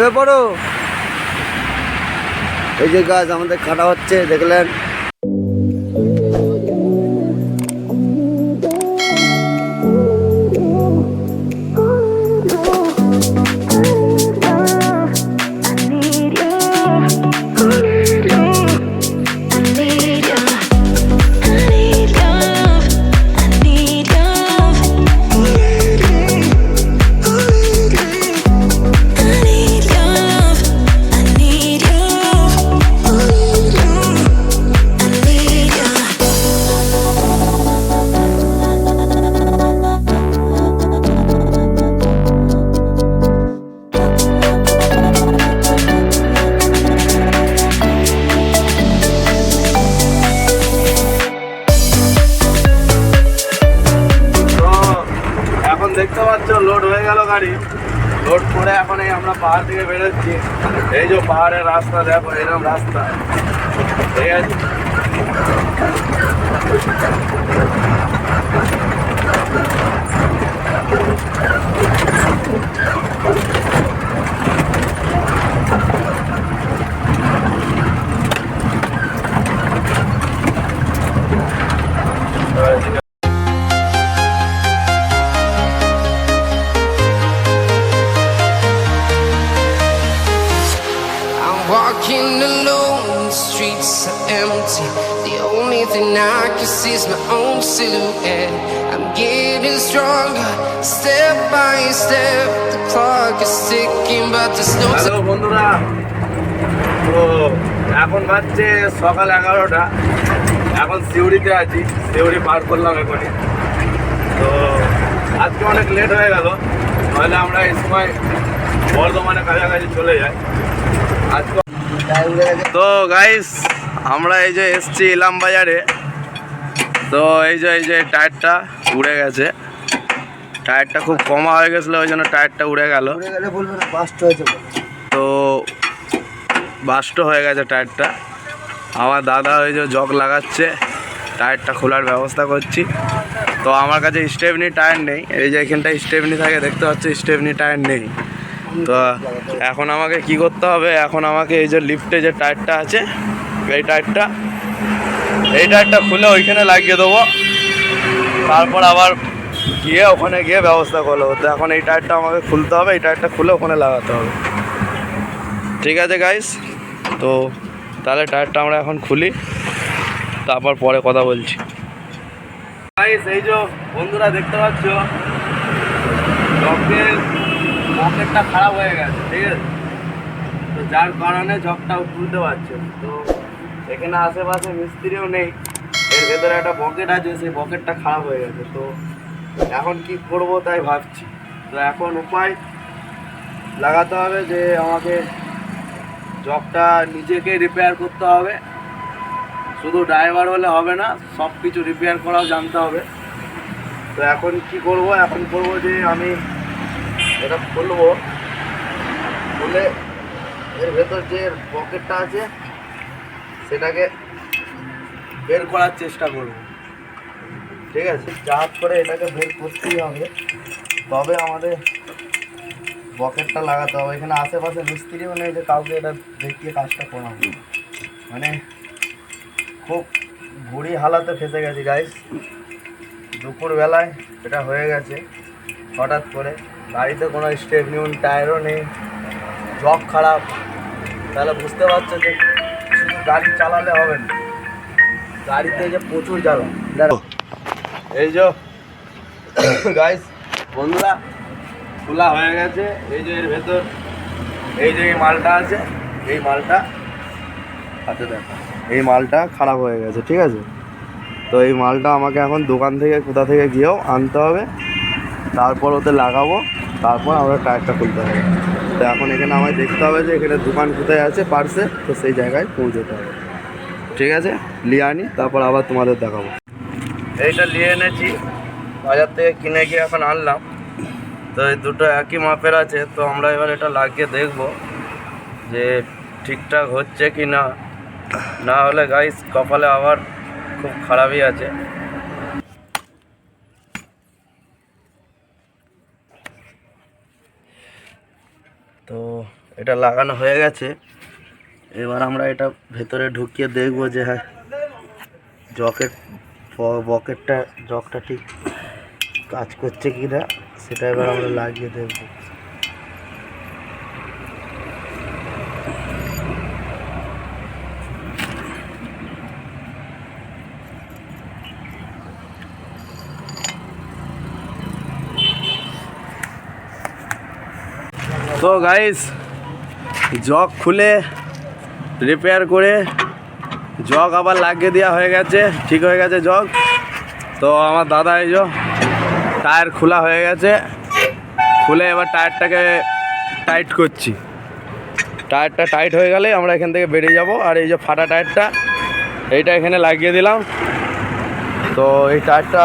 নেমে পড়ো। এই যে গাছ আমাদের কাটা হচ্ছে, দেখলেন। দেখতে পাচ্ছ লোড হয়ে গেল গাড়ি। লোড করে এখন এই আমরা পাহাড় থেকে বেরোচ্ছি। এই যে পাহাড়ের রাস্তা দেখো, এরকম রাস্তা, ঠিক আছে। Walking alone, the streets are empty. The only thing I can see is my own silhouette. I'm getting stronger, step by step. The clock is ticking, but there's no hello বন্ধুরা, তো এখন বাজছে সকাল 11টা। এখন সিউড়িতে আছি, সিউড়ি পার করলাম এখনই। তো আজকে অনেক লেট হয়ে গেল, তাহলে আমরা এই সময় বর্ধমানে কাছাকাছি চলে যাই। তো গাইস, আমরা এই যে এসছি ইলাম বাজারে। তো এই যে টায়ারটা উড়ে গেছে, টায়ারটা খুব কমা হয়ে গেছিলো, ওই জন্য টায়ারটা উড়ে গেল। তো বাস্ট হয়ে গেছে টায়ারটা। আমার দাদা ওই যে জগ লাগাচ্ছে, টায়ারটা খোলার ব্যবস্থা করছি। তো আমার কাছে স্টেপনি টায়ার নেই, এই যে এখানটায় স্টেপনি থাকে দেখতে পাচ্ছি, স্টেপনি টায়ার নেই। তো এখন আমাকে কি করতে হবে, এখন আমাকে এই যে লিফটে যে টায়ারটা আছে, এই টায়ারটা খুলে ওইখানে লাগিয়ে দেবো, তারপর আবার গিয়ে ওখানে গিয়ে ব্যবস্থা করবো। তো এখন এই টায়ারটা আমাকে খুলতে হবে, এই টায়ারটা খুলে ওখানে লাগাতে হবে। ঠিক আছে গাইস, তো তাহলে টায়ারটা আমরা এখন খুলি, তারপর পরে কথা বলছি। গাইস, এই যে বন্ধুরা দেখতে পাচ্ছ, পকেটটা খারাপ হয়ে গেছে, ঠিক আছে। তো যার কারণে জগটাও তুলতে পারছে। তো এখানে আশেপাশে মিস্ত্রিও নেই, এর ভেতরে একটা পকেট আছে, সেই পকেটটা খারাপ হয়ে গেছে। তো এখন কি করব তাই ভাবছি। তো এখন উপায় লাগাতে হবে যে আমাকে জগটা নিজেকে রিপেয়ার করতে হবে, শুধু ড্রাইভার হলে হবে না, সব কিছু রিপেয়ার করাও জানতে হবে। তো এখন কি করব, এখন করব যে আমি এটা খুলবো, খুলে এর ভেতর যে পকেটটা আছে সেটাকে বের করার চেষ্টা করব, ঠিক আছে। চাপ করে এটাকে বের করতেই হবে, তবে আমাদের পকেটটা লাগাতে হবে। এখানে আশেপাশে মিস্ত্রিও নেই যে কাউকে এটা দেখিয়ে কাজটা করাবো, মানে খুব বুড়ি হালাতে ফেসে গেছি গাইস। দুপুরবেলায় এটা হয়ে গেছে হঠাৎ করে, গাড়িতে কোনো স্টেপনি টায়ারও নেই, জগ খারাপ। তাহলে বুঝতে পারছো যে শুধু গাড়ি চালালে হবে না, গাড়িতে যে প্রচুর জ্বালা। দেখো এই যে গাইস বন্ধুরা, খোলা হয়ে গেছে। এই যে এর ভেতর এই যে মালটা আছে, এই মালটা হাতে দেখো, এই মালটা খারাপ হয়ে গেছে, ঠিক আছে। তো এই মালটা আমাকে এখন দোকান থেকে কোথা থেকে গিয়েও আনতে হবে, তারপর ওতে লাগাবো, তারপর আমরা টায়ারটা খুলতে হবে। তো এখন এখানে আমায় দেখতে হবে যে এখানে দোকান কোথায় আছে পার্সে, তো সেই জায়গায় পৌঁছতে হবে, ঠিক আছে। নিয়ে আনি, তারপর আবার তোমাদের দেখাবো। এইটা নিয়ে এনেছি বাজার থেকে, কিনে গিয়ে এখন আনলাম। তো এই দুটো একই মাপের আছে। তো আমরা এবার এটা লাগিয়ে দেখব যে ঠিকঠাক হচ্ছে কি না, না হলে গাইস কপালে আবার খুব খারাপই আছে। তো এটা লাগানো হয়ে গেছে। এবার আমরা এটা ভেতরে ঢুকিয়ে দেখবো যে হ্যাঁ জগটা ঠিক কাজ করছে কি না, সেটা এবার আমরা লাগিয়ে দেখবো। তো গাইস, জগ খুলে রিপেয়ার করে জগ আবার লাগিয়ে দেওয়া হয়ে গেছে, ঠিক হয়ে গেছে জগ। তো আমার দাদা এই যে টায়ার খোলা হয়ে গেছে, খুলে এবার টায়ারটাকে টাইট করছি। টায়ারটা টাইট হয়ে গেলে আমরা এখান থেকে বেরিয়ে যাব। আর এই যে ফাটা টায়ারটা এইটা এখানে লাগিয়ে দিলাম। তো এই টায়ারটা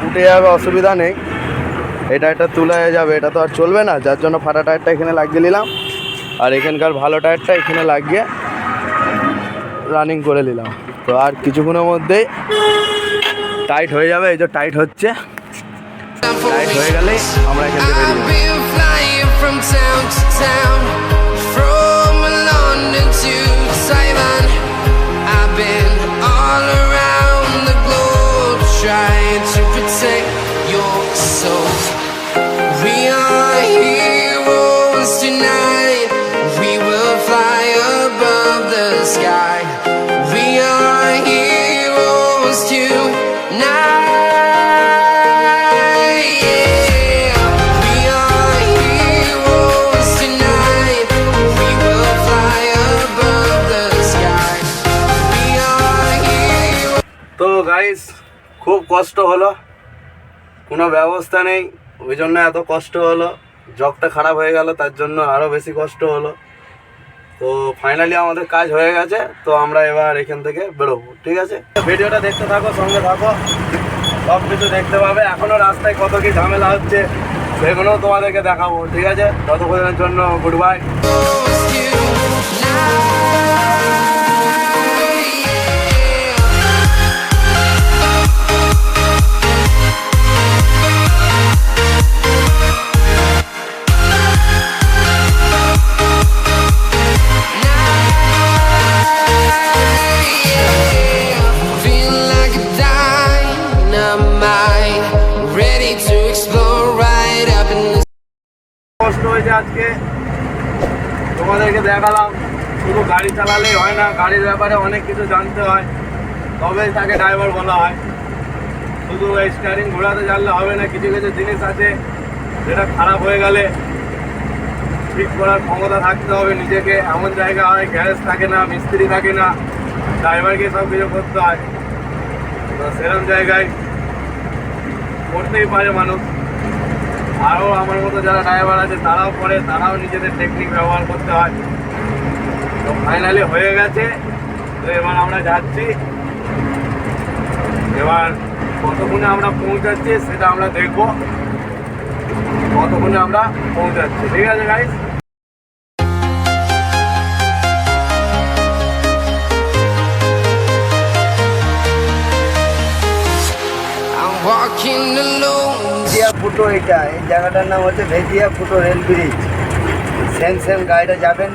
উঠে যাবে, অসুবিধা নেই, এই টায়ারটা তুলে যাবে, এটা তো আর চলবে না, যার জন্য ফাটা টায়ারটা এখানে লাগিয়ে নিলাম। আর এখানকার ভালো টায়ারটা এখানে লাগিয়ে রানিং করে নিলাম। তো আর কিছুক্ষণের মধ্যেই টাইট হয়ে যাবে। এই যে টাইট হচ্ছে, টাইট হয়ে গেলেই আমরা এখান থেকে বেরিয়ে তো গাইস, খুব কষ্ট হলো, কোনো ব্যবস্থা নেই, ওই জন্য এত কষ্ট হলো। জগটা খারাপ হয়ে গেল, তার জন্য আরও বেশি কষ্ট হলো। তো ফাইনালি আমাদের কাজ হয়ে গেছে। তো আমরা এবার এখান থেকে বেরোবো, ঠিক আছে? ভিডিওটা দেখতে থাকো, সঙ্গে থাকো, সব কিছু দেখতে পাবে। এখনও রাস্তায় কত কি ঝামেলা হচ্ছে সেগুলোও তোমাদেরকে দেখাবো, ঠিক আছে? ততক্ষণের জন্য গুড বাই। কষ্ট হয়েছে আজকে, তোমাদেরকে দেখালাম। শুধু গাড়ি চালালেই হয় না, গাড়ির ব্যাপারে অনেক কিছু জানতে হয়, তবেই তাকে ড্রাইভার বলা হয়। শুধু স্টিয়ারিং ঘোরাতে জানলে হবে না, কিছু কিছু জিনিস আছে যেটা খারাপ হয়ে গেলে ঠিক করার ক্ষমতা থাকতে হবে নিজেকে। এমন জায়গা হয় গ্যারেজ থাকে না, মিস্ত্রি থাকে না, ড্রাইভারকে সব কিছু করতে হয়। তো সেরকম জায়গায় করতেই পারে মানুষ। আরও আমার মতো যারা ড্রাইভার আছে তারাও করে, তারাও নিজেদের টেকনিক ব্যবহার করতে হয়। তো ফাইনালি হয়ে গেছে। তো এবার আমরা যাচ্ছি, এবার কতক্ষণে আমরা পৌঁছাচ্ছি সেটা আমরা দেখবো, কতক্ষণে আমরা পৌঁছাচ্ছি, ঠিক আছে গাইস? ফুটো, এটা এই জায়গাটার নাম হচ্ছে ভেজিয়া ফুটো রেল ব্রিজ। সেম গাড়িটা যাবেন,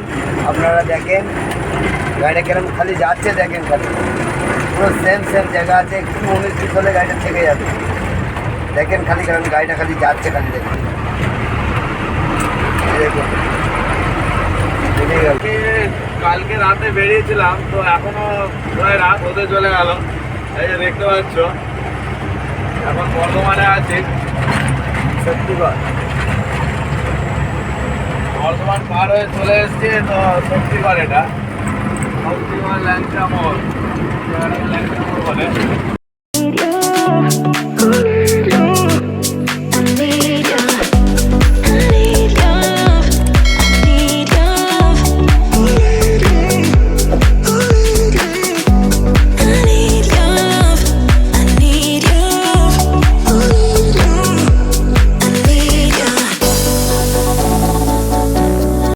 আপনারা দেখেন গাড়িটা কেরম খালি যাচ্ছে, দেখেন খালি পুরো সেম জায়গা আছে। একটু 19-20 হলে গাড়িটা থেকে যাবে, দেখেন খালি কারণ গাড়িটা খালি যাচ্ছে, খালি দেখেন। কালকে রাতে বেরিয়েছিলাম, তো এখনো প্রায় রাত হতে চলে গেল। এই যে দেখতে পাচ্ছ এখন বর্ধমানে আছি। শক্তিগড় বর্ধমান পার হয়ে চলে এসছি। তো শক্তিগড়, এটা শক্তিগড় ল্যাংচা মোড়, ল্যাংচা মোড় বলে।